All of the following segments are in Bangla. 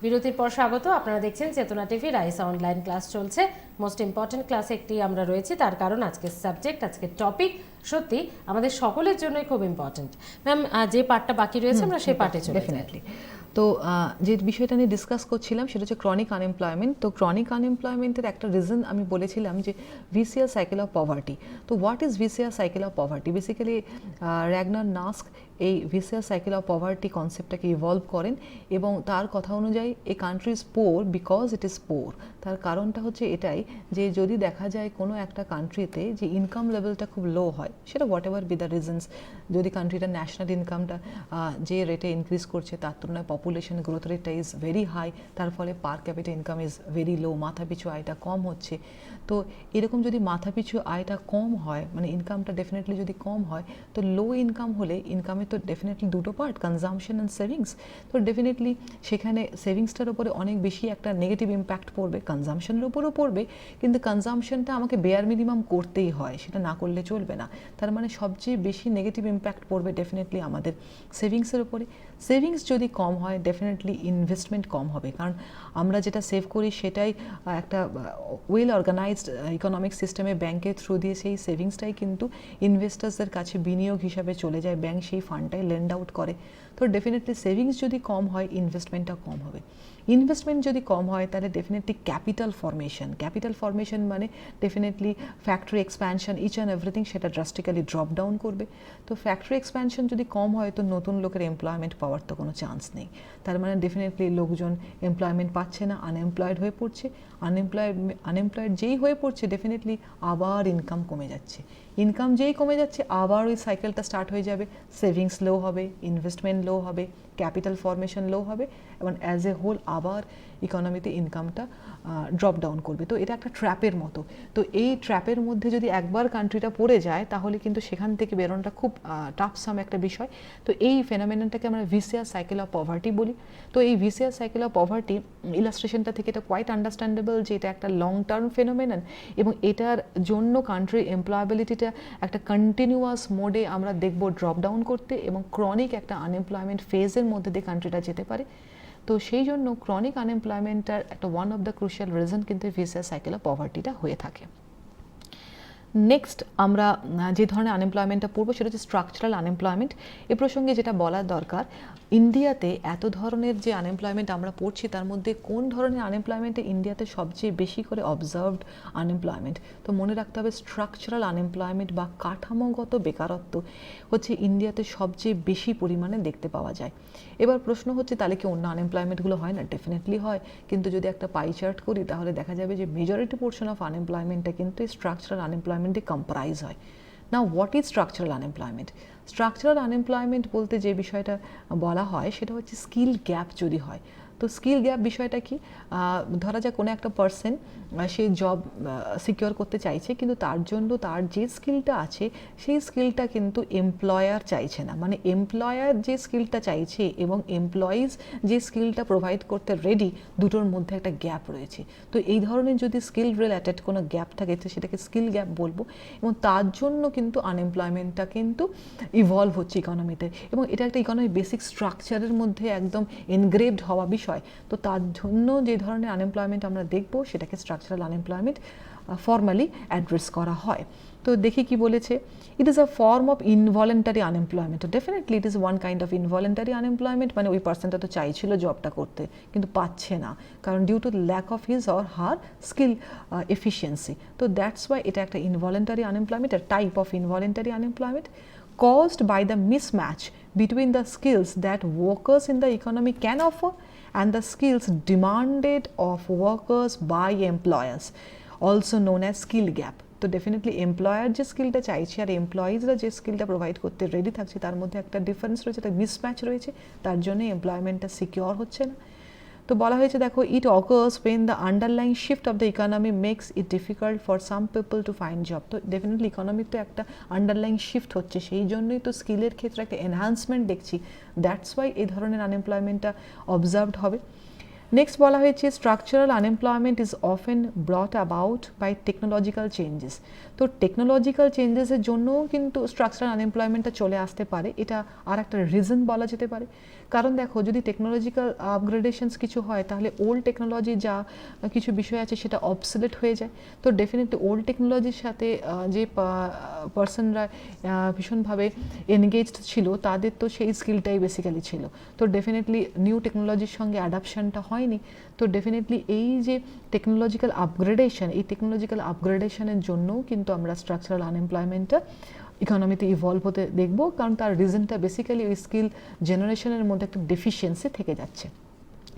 বিরতির পর স্বাগত। আপনারা দেখছেন চেতনা টিভি রাইসা অনলাইন ক্লাস চলছে। মোস্ট ইম্পর্টেন্ট ক্লাসে একটি আমরা রয়েছি, তার কারণ আজকের সাবজেক্ট, আজকের টপিক সত্যি আমাদের সকলের জন্যই খুব ইম্পর্টেন্ট। ম্যাম, যে পার্টটা বাকি রয়েছে আমরা সেই পার্টে চলে ডেফিনেটলি। তো যে বিষয়টা নিয়ে ডিসকাস করছিলাম সেটা হচ্ছে ক্রনিক আনএমপ্লয়মেন্ট। তো ক্রনিক আনএমপ্লয়মেন্টের একটা রিজন আমি বলেছিলাম যে ভিসিয়াস সাইকেল অফ পভার্টি। তো what is vicious cycle of poverty? Basically Ragnar Nurkse এই ভিসিয়াস সাইকেল অফ পভার্টি কনসেপ্টটাকে ইভলভ করেন এবং তার কথা অনুযায়ী a country is poor because it is poor. তার কারণটা হচ্ছে এটাই যে যদি দেখা যায় কোনো একটা কান্ট্রিতে যে ইনকাম লেভেলটা খুব লো হয়, সেটা what ever be the reasons, যদি কান্ট্রিটার ন্যাশনাল ইনকামটা যে রেটে ইনক্রিজ করছে তার তুলনায় পপুলেশন গ্রোথ রেটটা ইজ ভেরি হাই, তার ফলে পার capital income is very low, মাথাপিছু আয়টা কম হচ্ছে। তো এরকম যদি মাথাপিছু আয়টা কম হয়, মানে ইনকামটা ডেফিনেটলি যদি কম হয়, তো লো ইনকাম হলে ইনকামে তো ডেফিনেটলি দুটো পার্ট, কনজামশন অ্যান্ড সেভিংস। তো ডেফিনেটলি সেখানে সেভিংসটার উপরে অনেক বেশি একটা নেগেটিভ ইম্প্যাক্ট পড়বে, কনজামশনের উপরও পড়বে, কিন্তু কনজামশনটা আমাকে বেয়ার মিনিমাম করতেই হয়, সেটা না করলে চলবে না। তার মানে সবচেয়ে বেশি নেগেটিভ ইম্প্যাক্ট পড়বে ডেফিনেটলি আমাদের সেভিংসের উপরে। সেভিংস যদি কম হয় ডেফিনেটলি ইনভেস্টমেন্ট কম হবে, কারণ আমরা যেটা সেভ করি সেটাই একটা ওয়েল অর্গানাইজড ইকোনমিক সিস্টেমে ব্যাংকের থ্রু দিয়ে সেই সেভিংসটাই কিন্তু ইনভেস্টার্সদের কাছে বিনিয়োগ হিসাবে চলে যায়, ব্যাংক সেই ফান্ডটাই লেন্ড আউট করে। তো ডেফিনেটলি সেভিংস যদি কম হয় ইনভেস্টমেন্টটা কম হবে। ইনভেস্টমেন্ট যদি কম হয় তাহলে ডেফিনেটলি ক্যাপিটাল ফর্মেশন মানে definitely factory expansion, each and everything সেটা ড্রাস্টিক্যালি ড্রপ ডাউন করবে। তো ফ্যাক্টরি এক্সপ্যানশন যদি কম হয় তো নতুন লোকের এমপ্লয়মেন্ট পাওয়ার তো কোনো চান্স নেই। তার মানে ডেফিনেটলি লোকজন এমপ্লয়মেন্ট পাচ্ছে না, আনএমপ্লয়েড হয়ে পড়ছে। আনএমপ্লয়েড যেই হয়ে পড়ছে ডেফিনেটলি আবার ইনকাম কমে যাচ্ছে। ইনকাম যেই কমে যাচ্ছে আবার ওই সাইকেলটা স্টার্ট হয়ে যাবে, সেভিংস লো হবে, ইনভেস্টমেন্ট লো হবে, ক্যাপিটাল ফর্মেশন লো হবে এবং অ্যাজ এ হোল আবার ইকোনমিতে ইনকামটা ড্রপ ডাউন করবে। তো এটা একটা ট্র্যাপের মতো। তো এই ট্র্যাপের মধ্যে যদি একবার কান্ট্রিটা পড়ে যায় তাহলে কিন্তু সেখান থেকে বেরোনোটা খুব টাফসাম একটা বিষয়। তো এই ফেনোমেননটাকে আমরা ভিসিয়াস সাইকেল অফ পভার্টি বলি। তো এই ভিসিয়াস সাইকেল অফ পভার্টি ইলাস্ট্রেশনটা থেকে এটা কোয়াইট আন্ডারস্ট্যান্ডেবল যে এটা একটা লং টার্ম ফেনোমেনন এবং এটার জন্য কান্ট্রির এমপ্লয়াবিলিটিটা একটা কন্টিনিউয়াস মোডে আমরা দেখব ড্রপ ডাউন করতে এবং ক্রনিক একটা আনএমপ্লয়মেন্ট ফেজের মধ্যে দিয়ে কান্ট্রিটা যেতে পারে। তো সেই জন্য ক্রনিক আনএমপ্লয়মেন্টটার একটা one of the crucial reason কিন্তু ভিসিয়াস সাইকেল অফ পভার্টিটা হয়ে থাকে। নেক্সট আমরা যে ধরনের আনএমপ্লয়মেন্টটা পড়বো সেটা হচ্ছে স্ট্রাকচারাল আনএমপ্লয়মেন্ট। এ প্রসঙ্গে যেটা বলার দরকার, ইন্ডিয়াতে এত ধরনের যে আনএমপ্লয়মেন্ট আমরা পড়ছি তার মধ্যে কোন ধরনের আনএমপ্লয়মেন্টে ইন্ডিয়াতে সবচেয়ে বেশি করে অবজার্ভড আনএমপ্লয়মেন্ট? তো মনে রাখতে হবে স্ট্রাকচারাল আনএমপ্লয়মেন্ট বা কাঠামোগত বেকারত্ব হচ্ছে ইন্ডিয়াতে সবচেয়ে বেশি পরিমাণে দেখতে পাওয়া যায়। এবার প্রশ্ন হচ্ছে তাহলে কি অন্য আনএমপ্লয়মেন্টগুলো হয় না? ডেফিনেটলি হয়, কিন্তু যদি একটা পাই চার্ট করি তাহলে দেখা যাবে যে মেজরিটি পোর্শন অফ আনএমপ্লয়মেন্টটা কিন্তু স্ট্রাকচারাল আনএমপ্লয়মেন্টে কম্প্রাইজ হয়। Now what is structural unemployment? Structural unemployment বলতে যে বিষয়টা বলা হয় সেটা হচ্ছে স্কিল গ্যাপ যদি হয়। তো স্কিল গ্যাপ বিষয়টা কি? ধরা যাক কোনো একটা পার্সন সে জব সিকিওর করতে চাইছে, কিন্তু তার জন্য তার যে স্কিলটা আছে সেই স্কিলটা কিন্তু এমপ্লয়ার চাইছে না, মানে এমপ্লয়ার যে স্কিলটা চাইছে এবং এমপ্লয়িজ যে স্কিলটা প্রোভাইড করতে রেডি, দুটোর মধ্যে একটা গ্যাপ রয়েছে। তো এই ধরনের যদি স্কিল রিলেটেড কোনো গ্যাপ থাকে তো সেটাকে স্কিল গ্যাপ বলবো এবং তার জন্য কিন্তু আনএমপ্লয়মেন্টটা কিন্তু ইভলভ হচ্ছে ইকোনমিতে এবং এটা একটা ইকোনমি বেসিক স্ট্রাকচারের মধ্যে একদম এনগ্রেভড হওয়া বিষয়। তো তার জন্য যে ধরনের আনএমপ্লয়মেন্ট আমরা দেখব সেটাকে স্ট্রাকচারাল আনএমপ্লয়মেন্ট ফর্মালি অ্যাড্রেস করা হয়। তো দেখি কি বলেছে, it is a form of involuntary unemployment. Definitely it is one kind of involuntary unemployment, মানে ওই পার্সনটা তো চাইছিল জবটা করতে কিন্তু পাচ্ছে না, কারণ due to lack of his or her skill efficiency. তো দ্যাটস ওয়াই এটা একটা involuntary unemployment, a type of involuntary unemployment caused by the mismatch between the skills that workers in the economy can offer and the skills demanded of workers by employers, also known as skill gap. তো ডেফিনেটলি এমপ্লয়ার যে স্কিলটা চাইছে আর এমপ্লয়িজরা যে স্কিলটা প্রোভাইড করতে রেডি থাকছে তার মধ্যে একটা ডিফারেন্স রয়েছে, একটা মিসম্যাচ রয়েছে, তার জন্য এমপ্লয়মেন্টটা সিকিওর হচ্ছে না। তো বলা হয়েছে দেখো, ইট occurs when the underlying shift of the economy makes it difficult for some people to find job. তো ডেফিনেটলি ইকোনমিতে একটা আন্ডারলাইং শিফট হচ্ছে, সেই জন্যই তো স্কিলের ক্ষেত্রে একটা এনহান্সমেন্ট দেখছি, দ্যাটস ওয়াই এই ধরনের আনএমপ্লয়মেন্টটা অবজার্ভড হবে। নেক্সট বলা হয়েছে structural unemployment is often brought about by technological changes. তো টেকনোলজিক্যাল চেঞ্জেসের জন্যও কিন্তু স্ট্রাকচারাল আনএমপ্লয়মেন্টটা চলে আসতে পারে, এটা আর একটা রিজন বলা যেতে পারে। কারণ দেখো, যদি টেকনোলজিক্যাল আপগ্রেডেশনস কিছু হয় তাহলে ওল্ড টেকনোলজি যা কিছু বিষয় আছে সেটা অবসলেট হয়ে যায়। তো ডেফিনেটলি ওল্ড টেকনোলজির সাথে যে পার্সনরা ভীষণভাবে এনগেজড ছিল তাদের তো সেই স্কিলটাই বেসিক্যালি ছিল। তো ডেফিনেটলি নিউ টেকনোলজির সঙ্গে অ্যাডাপশনটা হয়নি। তো ডেফিনেটলি এই যে টেকনোলজিক্যাল আপগ্রেডেশন, এই টেকনোলজিক্যাল আপগ্রেডেশনের জন্যও কিন্তু আমরা স্ট্রাকচারাল আনএমপ্লয়মেন্টটা ইকোনমিতে ইভলভ হতে দেখব, কারণ তার রিজনটা বেসিক্যালি ওই স্কিল জেনারেশনের মধ্যে একটা ডেফিসিয়েন্সি থেকে যাচ্ছে।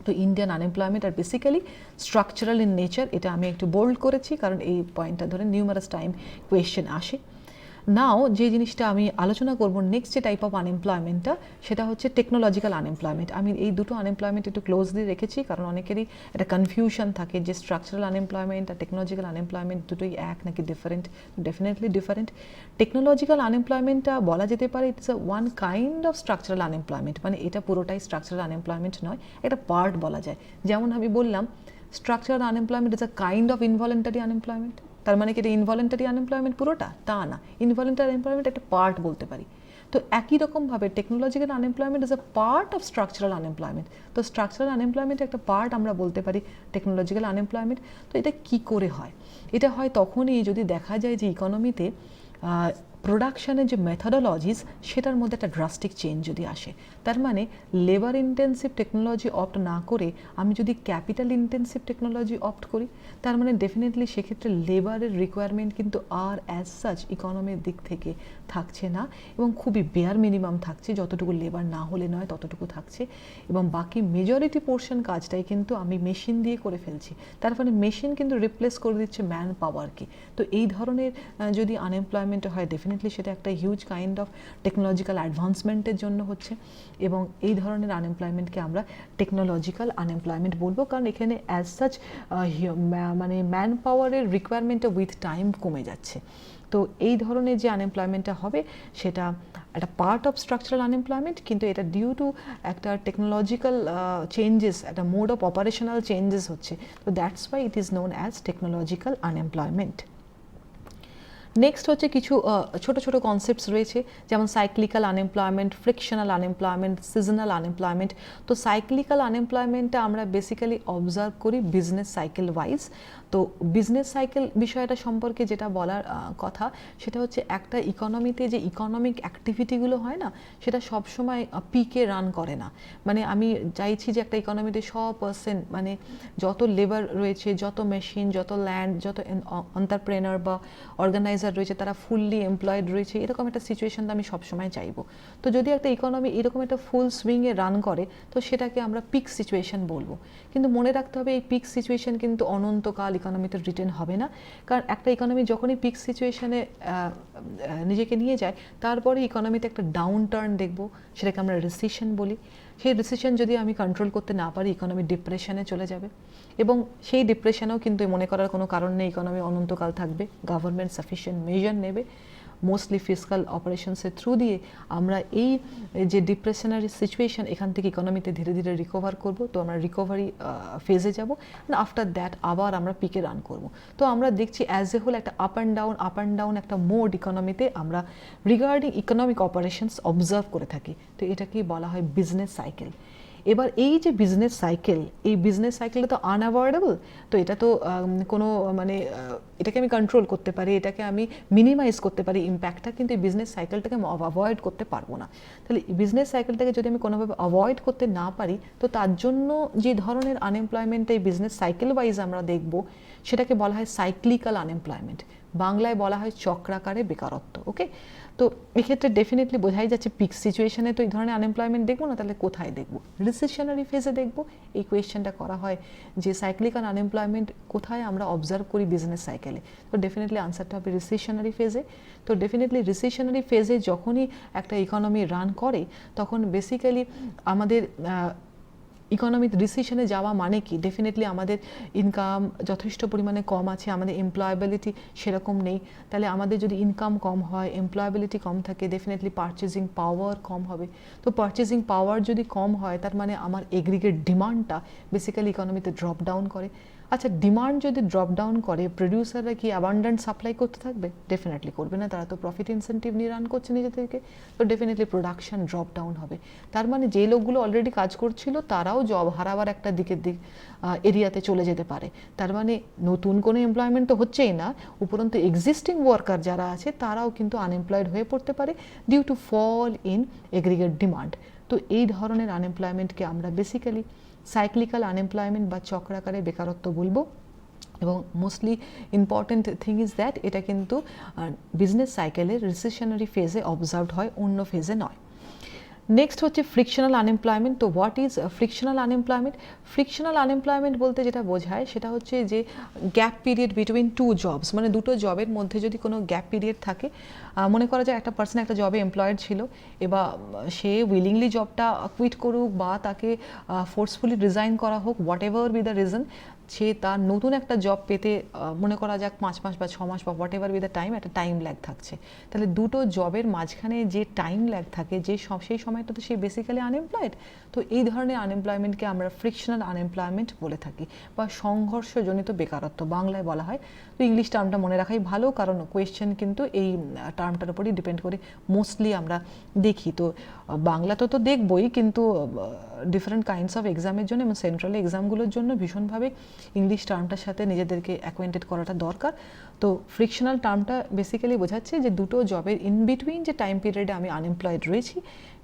তো Indian unemployment are basically structural in nature, এটা আমি একটু বোল্ড করেছি কারণ এই পয়েন্টটা ধরে নিউমারাস টাইম কোয়েশ্চেন আসে। নাও যে জিনিসটা আমি আলোচনা করব নেক্সট যে টাইপ অফ আনএমপ্লয়মেন্টটা, সেটা হচ্ছে টেকনোলজিক্যাল আনএমপ্লয়মেন্ট। আমি এই দুটো আনএমপ্লয়মেন্ট একটু ক্লোজলি রেখেছি কারণ অনেকেরই একটা কনফিউশন থাকে যে স্ট্রাকচারাল আনএমপ্লয়মেন্ট আর টেকনোলজিক্যাল আনএমপ্লয়মেন্ট দুটোই এক নাকি ডিফারেন্ট। Definitely different. টেকনোলজিক্যাল আনএমপ্লয়মেন্টটা বলা যেতে পারে it's a one kind of structural unemployment, মানে এটা পুরোটাই স্ট্রাকচারাল আনএমপ্লয়মেন্ট নয়, একটা পার্ট বলা যায়। যেমন আমি বললাম structural unemployment is a kind of involuntary unemployment, তার মানে কি এটা ইনভলেন্টারি আনএমপ্লয়মেন্ট পুরোটা? তা না, ইনভলেন্টারি আনএমপ্লয়মেন্ট একটা পার্ট বলতে পারি। তো একই রকমভাবে technological unemployment is a part of structural unemployment. তো স্ট্রাকচারাল আনএমপ্লয়মেন্টের একটা পার্ট আমরা বলতে পারি টেকনোলজিক্যাল আনএমপ্লয়মেন্ট। তো এটা কি করে হয়? এটা হয় তখনই যদি দেখা যায় যে ইকোনমিতে প্রোডাকশানের যে মেথডোলজিস সেটার মধ্যে একটা ড্রাস্টিক চেঞ্জ যদি আসে। তার মানে লেবার ইন্টেন্সিভ টেকনোলজি অপ্ট না করে আমি যদি ক্যাপিটাল ইন্টেন্সিভ টেকনোলজি অপ্ট করি, তার মানে ডেফিনেটলি সেক্ষেত্রে লেবারের রিকোয়ারমেন্ট কিন্তু আর অ্যাজ সাচ ইকোনমির দিক থেকে থাকছে না, এবং খুবই বেয়ার মিনিমাম থাকছে, যতটুকু লেবার না হলে নয় ততটুকু থাকছে, এবং বাকি মেজরিটি পোর্শন কাজটাই কিন্তু আমি মেশিন দিয়ে করে ফেলছি। তার ফলে মেশিন কিন্তু রিপ্লেস করে দিচ্ছে ম্যান পাওয়ারকে। তো এই ধরনের যদি আনএমপ্লয়মেন্ট হয় ডেফিনেটলি সেটা একটা হিউজ কাইন্ড অফ টেকনোলজিক্যাল অ্যাডভান্সমেন্টের জন্য হচ্ছে, এবং এই ধরনের আনএমপ্লয়মেন্টকে আমরা টেকনোলজিক্যাল আনএমপ্লয়মেন্ট বলবো, কারণ এখানে অ্যাজ সাচ মানে ম্যান পাওয়ারের রিকোয়ারমেন্টটা উইথ টাইম কমে যাচ্ছে। তো এই ধরনের যে আনএমপ্লয়মেন্টটা হবে সেটা একটা পার্ট অফ স্ট্রাকচারাল আনএমপ্লয়মেন্ট, কিন্তু এটা ডিউ টু একটা টেকনোলজিক্যাল চেঞ্জেস, একটা মোড অফ অপারেশনাল চেঞ্জেস হচ্ছে। তো that's why it is known as technological unemployment. Next হচ্ছে কিছু ছোট ছোট কনসেপ্টস রয়েছে, যেমন cyclical unemployment, frictional unemployment, seasonal unemployment. তো সাইক্লিক্যাল আনএমপ্লয়মেন্টটা আমরা বেসিক্যালি অবজার্ভ করি বিজনেস সাইকেল ওয়াইজ। তো বিজনেস সাইকেল বিষয়টা সম্পর্কে যেটা বলার কথা সেটা হচ্ছে একটা ইকোনমিতে যে ইকোনমিক অ্যাক্টিভিটিগুলো হয় না, সেটা সবসময় পিকে রান করে না। মানে আমি চাইছি যে একটা ইকোনমিতে 100% মানে যত লেবার রয়েছে, যত মেশিন, যত ল্যান্ড, যত এন্টারপ্রেনার বা অর্গানাইজার রয়েছে তারা ফুললি এমপ্লয়েড রয়েছে, এরকম একটা সিচুয়েশনটা আমি সবসময় চাইবো। তো যদি একটা ইকোনমি এরকম একটা ফুল সুইংয়ে রান করে তো সেটাকে আমরা পিক সিচুয়েশন বলবো। কিন্তু মনে রাখতে হবে এই পিক সিচুয়েশন কিন্তু অনন্তকাল ইকোনমিতে রিটেন হবে না, কারণ একটা ইকোনমি যখনই পিক সিচুয়েশনে নিজেকে নিয়ে যায় তারপরে ইকোনমিতে একটা ডাউন টার্ন দেখবো, সেটাকে আমরা রিসেশন বলি। সেই রিসেশন যদি আমি কন্ট্রোল করতে না পারি ইকোনমি ডিপ্রেশনে চলে যাবে, এবং সেই ডিপ্রেশনেও কিন্তু মনে করার কোনো কারণ নেই ইকোনমি অনন্তকাল থাকবে। গভর্নমেন্ট সাফিসিয়েন্ট মেজার নেবে, মোস্টলি ফিসকাল অপারেশনসের থ্রু দিয়ে আমরা এই যে ডিপ্রেশনারি সিচুয়েশন এখান থেকে ইকোনমিতে ধীরে ধীরে রিকভার করব। তো আমরা রিকভারি ফেজে যাব, আফটার দ্যাট আবার আমরা পিকে রান করব। তো আমরা দেখছি অ্যাজ এ হোল একটা আপ অ্যান্ড ডাউন একটা মোড ইকোনমিতে আমরা রিগার্ডিং ইকোনমিক অপারেশনস অবজার্ভ করে থাকি। তো এটাকেই বলা হয় বিজনেস সাইকেল। এবার এই যে বিজনেস সাইকেল, এই বিজনেস সাইকেলটা তো আনঅ্যাভয়েডেবল। তো এটা তো কোনো মানে এটাকে আমি কন্ট্রোল করতে পারি, এটাকে আমি মিনিমাইজ করতে পারি ইম্প্যাক্টটা, কিন্তু এই বিজনেস সাইকেলটাকে আমি অ্যাভয়েড করতে পারবো না। তাহলে বিজনেস সাইকেলটাকে যদি আমি কোনোভাবে অ্যাভয়েড করতে না পারি তো তার জন্য যে ধরনের আনএমপ্লয়মেন্ট এই বিজনেস সাইকেল ওয়াইজ আমরা দেখব সেটাকে বলা হয় সাইক্লিক্যাল আনএমপ্লয়মেন্ট, বাংলায় বলা হয় চক্রাকারে বেকারত্ব। ওকে, তো এক্ষেত্রে ডেফিনেটলি বোঝাই যাচ্ছে পিক সিচুয়েশনে তো এই ধরনের আনএমপ্লয়মেন্ট দেখবো না, তাহলে কোথায় দেখবো? রিসেশনারি ফেজে দেখবো। এই কোয়েশ্চেনটা করা হয় যে সাইক্লিক্যাল আনএমপ্লয়মেন্ট কোথায় আমরা অবজার্ভ করি বিজনেস সাইকেলে। তো ডেফিনেটলি আনসারটা হবে রিসেশনারি ফেজে। তো ডেফিনেটলি রিসেশনারি ফেজে যখনই একটা ইকোনমি রান করে তখন বেসিক্যালি আমাদের ইকোনমিক রিসেশনে যাওয়া মানে কি, ডেফিনেটলি আমাদের ইনকাম যথেষ্ট পরিমাণে কম আছে, আমাদের এমপ্লয়েবিলিটি সেরকম নেই। তাহলে আমাদের যদি ইনকাম কম হয়, এমপ্লয়েবিলিটি কম থাকে, ডেফিনেটলি পারচেজিং পাওয়ার কম হবে। তো পারচেজিং পাওয়ার যদি কম হয় তার মানে আমার এগ্রিগেট ডিমান্ডটা বেসিক্যালি ইকোনমিতে ড্রপ ডাউন করে। আচ্ছা, ডিমান্ড যদি ড্রপ ডাউন করে, প্রডিউসাররা কি অ্যাবান্ডেন্ট সাপ্লাই করতে থাকবে? ডেফিনেটলি করবে না, তারা তো প্রফিট ইনসেন্টিভ নিয়ে রান করছে নিজেদেরকে। তো ডেফিনেটলি প্রোডাকশন ড্রপ ডাউন হবে। তার মানে যে লোকগুলো অলরেডি কাজ করছিল তারাও জব হারাবার একটা দিকের এরিয়াতে চলে যেতে পারে। তার মানে নতুন কোনো এমপ্লয়মেন্ট তো হচ্ছেই না, উপরন্তু এক্সিস্টিং ওয়ার্কার যারা আছে তারাও কিন্তু আনএমপ্লয়েড হয়ে পড়তে পারে due to fall in aggregate demand. তো এই ধরনের আনএমপ্লয়মেন্টকে আমরা বেসিক্যালি সাইক্লিক্যাল আনএমপ্লয়মেন্ট বা চক্রাকারে বেকারত্ব বলবো। এবং mostly important thing is that এটা কিন্তু বিজনেস সাইকেলের রিসেশনারি ফেজে অবজার্ভড হয়, অন্য ফেজে নয়। নেক্সট হচ্ছে ফ্রিকশনাল আনএমপ্লয়মেন্ট। তো what is frictional unemployment? Frictional unemployment বলতে যেটা বোঝায় সেটা হচ্ছে যে gap period between two jobs, মানে দুটো জবের মধ্যে যদি কোনো গ্যাপ পিরিয়ড থাকে, মনে করা যায় একটা পার্সন একটা জবে এমপ্লয়েড ছিল, এবার সে উইলিংলি জবটা কুইট করুক বা তাকে ফোর্সফুলি রিজাইন করা হোক, whatever be the reason, সে তার নতুন একটা জব পেতে মনে করা যাক 5 মাস বা 6 মাস বা what ever be the time, একটা টাইম ল্যাগ থাকছে। তাহলে দুটো জবের মাঝখানে যে টাইম ল্যাগ থাকে, সেই সময়টাতে সে বেসিক্যালি আনএমপ্লয়েড। তো এই ধরনের আনএমপ্লয়মেন্টকে আমরা ফ্রিকশনাল আনএমপ্লয়মেন্ট বলে থাকি, বা সংঘর্ষজনিত বেকারত্ব বাংলায় বলা হয়। তো ইংলিশ টার্মটা মনে রাখাই ভালো, কারণ কোয়েশ্চেন কিন্তু এই টার্মটার উপরই ডিপেন্ড করে মোস্টলি আমরা দেখি। তো বাংলাতে তো দেখবই, কিন্তু ডিফারেন্ট কাইন্ডস অফ এক্সামের জন্য এবং সেন্ট্রাল এক্সামগুলোর জন্য ভীষণভাবে ইংলিশ টার্মটার সাথে নিজেদেরকে অ্যাকোয়েন্টেড করাটা দরকার। তো ফ্রিকশনাল টার্মটা বেসিক্যালি বোঝাচ্ছে যে দুটো জবের ইন বিটুইন যে টাইম পিরিয়ডে আমি আনএমপ্লয়েড রয়েছি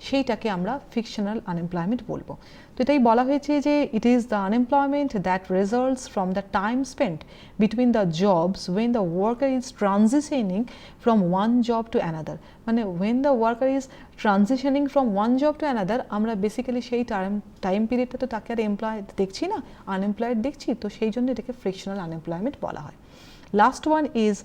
সেইটাকে আমরা ফ্রিকশনাল আনএমপ্লয়মেন্ট বলবো। তো এটাই বলা হয়েছে যে it is the unemployment that results from the time spent between the jobs when the worker is transitioning from one job to another. মানে when the worker is transitioning from one job to another, আমরা বেসিক্যালি সেই টাইম পিরিয়ডটা তো তাকে আর এমপ্লয়েড দেখছি না, আনএমপ্লয়েড দেখছি, তো সেই জন্য এটাকে ফ্রিকশনাল আনএমপ্লয়মেন্ট বলা হয়। Last one is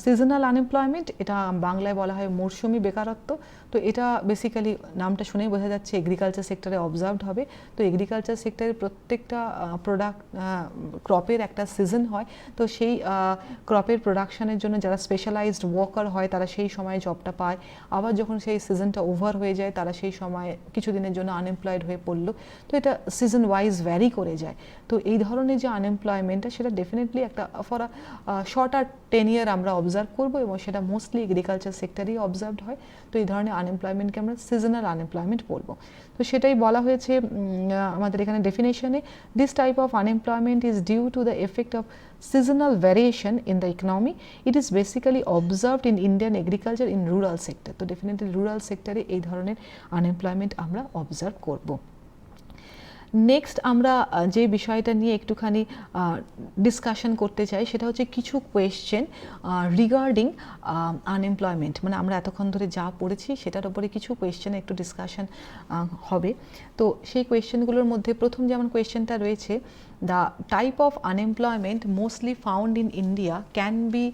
seasonal unemployment. এটা বাংলায় বলা হয় মরশুমি বেকারত্ব। তো এটা বেসিক্যালি নামটা শুনেই বোঝা যাচ্ছে এগ্রিকালচার সেক্টরে অবজার্ভড হবে। তো এগ্রিকালচার সেক্টরের প্রত্যেকটা ক্রপের একটা সিজন হয়, তো সেই ক্রপের প্রোডাকশনের জন্য যারা স্পেশালাইজড ওয়ার্কার হয় তারা সেই সময় জবটা পায়। আবার যখন সেই সিজনটা ওভার হয়ে যায় তারা সেই সময় কিছুদিনের জন্য আনএমপ্লয়েড হয়ে পড়লো। তো এটা সিজন ওয়াইজ ভ্যারি করে যায়। তো এই ধরনের যে আনএমপ্লয়মেন্টটা সেটা ডেফিনেটলি একটা ফর শর্টার টেনিয়ার আমরা অবজার্ভ করবো, এবং সেটা মোস্টলি এগ্রিকালচার সেক্টরেই অবজার্ভড হয়। তো এই ধরনের আনএমপ্লয়মেন্টকে আমরা সিজনাল আনএমপ্লয়মেন্ট বলবো। তো সেটাই বলা হয়েছে আমাদের এখানে ডেফিনেশনে, this type of unemployment is due to the effect of seasonal variation in the economy. It is basically observed in Indian agriculture in rural sector. তো definitely rural sector-এ এই ধরনের আনএমপ্লয়মেন্ট আমরা অবজার্ভ করব। নেক্সট আমরা যে বিষয়টা নিয়ে একটুখানি ডিসকাশন করতে চাই সেটা হচ্ছে কিছু কোয়েশ্চেন রিগার্ডিং আনএমপ্লয়মেন্ট। মানে আমরা এতক্ষণ ধরে যা পড়েছি সেটার উপরে কিছু কোয়েশ্চেনে একটু ডিসকাশন হবে। তো সেই কোয়েশ্চেনগুলোর মধ্যে প্রথম যেমন কোয়েশ্চেনটা রয়েছে, the type of unemployment mostly found in India can be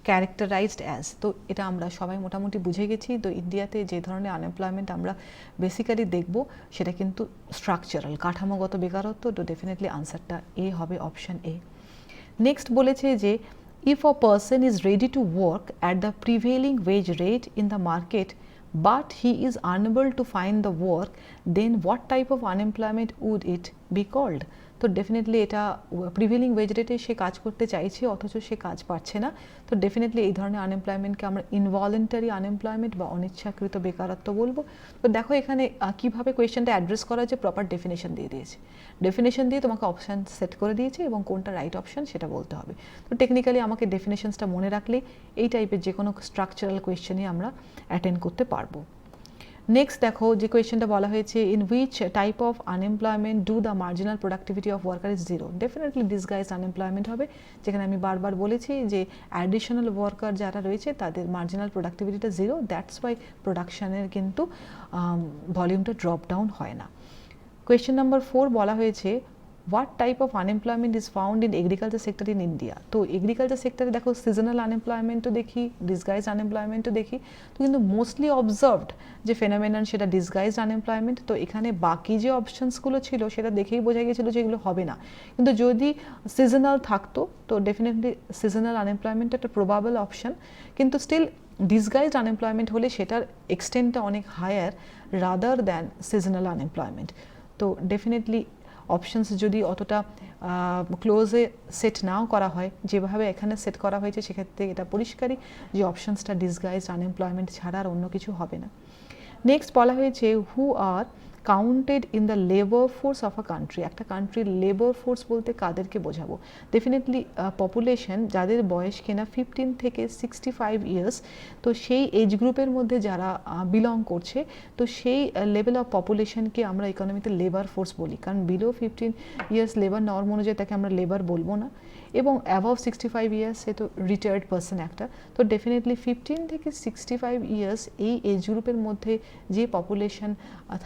characterised as. তো এটা আমরা সবাই মোটামুটি বুঝে গেছি। তো ইন্ডিয়াতে যে ধরনের আনএমপ্লয়মেন্ট আমরা বেসিক্যালি দেখব সেটা কিন্তু স্ট্রাকচারাল, কাঠামোগত বেকারত্ব। তো ডেফিনেটলি আনসারটা এ হবে, অপশান এ। নেক্সট বলেছে যে if a person is ready to work at the prevailing wage rate in the market but he is unable to find the work, then what type of unemployment would it be called? তো ডেফিনেটলি এটা প্রিভেলিং ওয়েজ রেটে সে কাজ করতে চাইছে অথচ সে কাজ পাচ্ছে না। তো ডেফিনেটলি এই ধরনের আনএমপ্লয়মেন্টকে আমরা ইনভলেন্টারি আনএমপ্লয়মেন্ট বা অনিচ্ছাকৃত বেকারত্ব বলবো। তো দেখো এখানে কীভাবে কোয়েশ্চেনটা অ্যাড্রেস করা যে প্রপার ডেফিনেশন দিয়ে দিয়েছে, ডেফিনেশন দিয়ে তোমাকে অপশান সেট করে দিয়েছে এবং কোনটা রাইট অপশান সেটা বলতে হবে। তো টেকনিক্যালি আমাকে ডেফিনেশনসটা মনে রাখলে এই টাইপের যে কোনো স্ট্রাকচারাল কোয়েশ্চেনই আমরা অ্যাটেন্ড করতে পারবো। নেক্সট দেখো যে কোয়েশ্চেনটা বলা হয়েছে, in which type of unemployment do the marginal productivity of worker is zero? Definitely disguised unemployment হবে, যেখানে আমি বারবার বলেছি যে অ্যাডিশনাল ওয়ার্কার যারা রয়েছে তাদের মার্জিনাল প্রোডাক্টিভিটিটা জিরো, দ্যাটস ওয়াই প্রোডাকশানের কিন্তু ভলিউমটা ড্রপ ডাউন হয় না। কোয়েশ্চেন নাম্বার 4 বলা হয়েছে, what type of unemployment is found in agriculture sector in India. তো এগ্রিকালচার সেক্টরে দেখো সিজনাল আনএমপ্লয়মেন্টও দেখি, ডিসগাইজ আনএমপ্লয়মেন্টও দেখি, তো কিন্তু মোস্টলি অবজার্ভড যে ফেনোমেনন সেটা ডিসগাইজ আনএমপ্লয়মেন্ট। তো এখানে বাকি যে অপশনসগুলো ছিল সেটা দেখেই বোঝা গেছিলো যে এগুলো হবে না, কিন্তু যদি সিজনাল থাকতো তো ডেফিনেটলি সিজনাল আনএমপ্লয়মেন্ট একটা প্রবাবল অপশন, কিন্তু স্টিল ডিসগাইজড আনএমপ্লয়মেন্ট হলে সেটার এক্সটেন্টটা অনেক higher rather than seasonal unemployment. তো ডেফিনেটলি অপশনস যদি অতটা ক্লোজে সেট নাও করা হয় যেভাবে এখানে সেট করা হয়েছে, সেক্ষেত্রে এটা পরিষ্কারই যে অপশনসটা ডিসগাইজড আনএমপ্লয়মেন্ট ছাড়া আর অন্য কিছু হবে না। নেক্সট বলা হয়েছে who are counted in the labour force of a country. একটা কান্ট্রির লেবার ফোর্স বলতে কাদেরকে বোঝাবো? ডেফিনেটলি পপুলেশন যাদের বয়স কিনা 15 থেকে 65 ইয়ার্স, তো সেই এজ গ্রুপের মধ্যে যারা বিলং করছে, তো সেই লেভেল অফ পপুলেশনকে আমরা ইকোনমিতে লেবার ফোর্স বলি, কারণ বিলো 15 ইয়ার্স লেবার নর্ম অনুযায়ী তাকে আমরা লেবার বলবো না, এবং অ্যাবভ 65 ইয়ার্স সে তো রিটায়ার্ড পার্সন একটা। তো ডেফিনেটলি 15 থেকে 65 ইয়ার্স এই এজ গ্রুপের মধ্যে যে পপুলেশন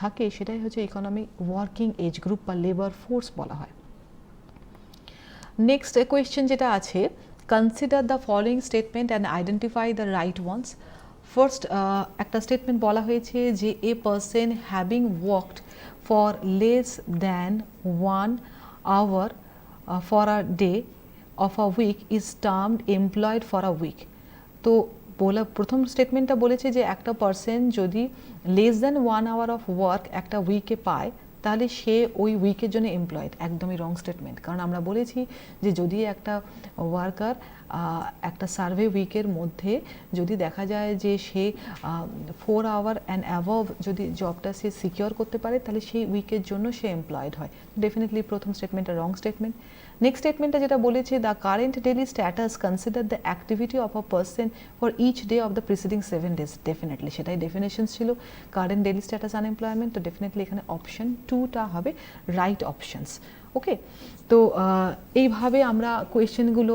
থাকে সেটাই হচ্ছে ইকোনমি ওয়ার্কিং এজ গ্রুপ বা লেবার ফোর্স বলা হয়। নেক্সট কোয়েশ্চেন যেটা আছে, consider the following statement and identify the right ones. First একটা স্টেটমেন্ট বলা হয়েছে যে a person having worked for less than 1 hour for a day of a week is termed employed for a week. তো প্রথম স্টেটমেন্টটা বলেছে যে একটা পার্সন যদি less than 1 hour of work একটা উইকে পায় তাহলে সে ওই উইকের জন্য এমপ্লয়েড। একদমই রং স্টেটমেন্ট, কারণ আমরা বলেছি যে যদি একটা ওয়ার্কার একটা সার্ভে উইকের মধ্যে যদি দেখা যায় যে সে 4 hour অ্যান্ড অ্যাবভ যদি জবটা সে সিকিওর করতে পারে তাহলে সেই উইকের জন্য সে এমপ্লয়েড হয়। ডেফিনেটলি প্রথম স্টেটমেন্টটা রং স্টেটমেন্ট। নেক্সট স্টেটমেন্টটা যেটা বলেছে the current daily status consider the activity of a person for each day of the preceding 7 days। Definitely সেটাই ডেফিনেশন ছিল কারেন্ট ডেইলি স্ট্যাটাস আনএমপ্লয়মেন্ট। তো ডেফিনেটলি এখানে অপশন 2টা হবে রাইট অপশনস। ওকে, তো এইভাবে আমরা কোয়েশ্চেনগুলো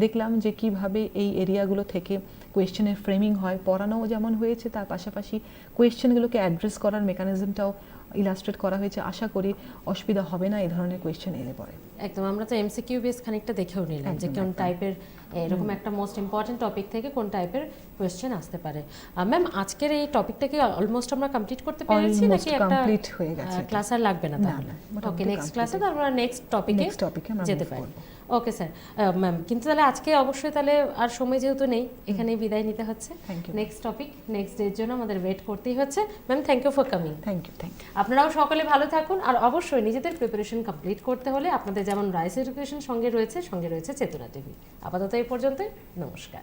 দেখলাম যে কিভাবে এই এরিয়াগুলো থেকে কোয়েশ্চেনের ফ্রেমিং হয়, পড়ানোও যেমন হয়েছে তার পাশাপাশি কোয়েশ্চেনগুলোকে অ্যাড্রেস করার মেকানিজমটাও ইলাস্ট্রেট করা হয়েছে। আশা করি অসুবিধা হবে না এই ধরনের কোয়েশ্চেন এলে পরে। একদম, আমরা তো এমসিকিউ বেস খানিকটা দেখেও নিলাম যে কোন টাইপের এরকম একটা মোস্ট ইম্পর্টেন্ট টপিক থেকে কোন টাইপের কোয়েশ্চেন আসতে পারে। ম্যাম আজকের এই টপিকটাকে অলমোস্ট আমরা কমপ্লিট করতে পেরেছি নাকি একটা কমপ্লিট হয়ে গেছে? ক্লাস আর লাগবে না তাহলে? ওকে, নেক্সট ক্লাসে তো আমরা নেক্সট টপিকে যেতে পারি। ওকে স্যার, ম্যাম কিন্তু তাহলে আজকে অবশ্যই তাহলে আর সময় যেহেতু নেই এখানেই বিদায় নিতে হচ্ছে। নেক্সট টপিক নেক্সট ডের জন্য আমাদের ওয়েট করতেই হচ্ছে। Ma'am thank you for coming. Thank you. আপনারাও সকলে ভালো থাকুন, আর অবশ্যই নিজেদের প্রিপারেশন কমপ্লিট করতে হলে আপনাদের যেমন রাইস এডুকেশন সঙ্গে রয়েছে চেতনা টিভি। আপাতত এই পর্যন্ত, নমস্কার।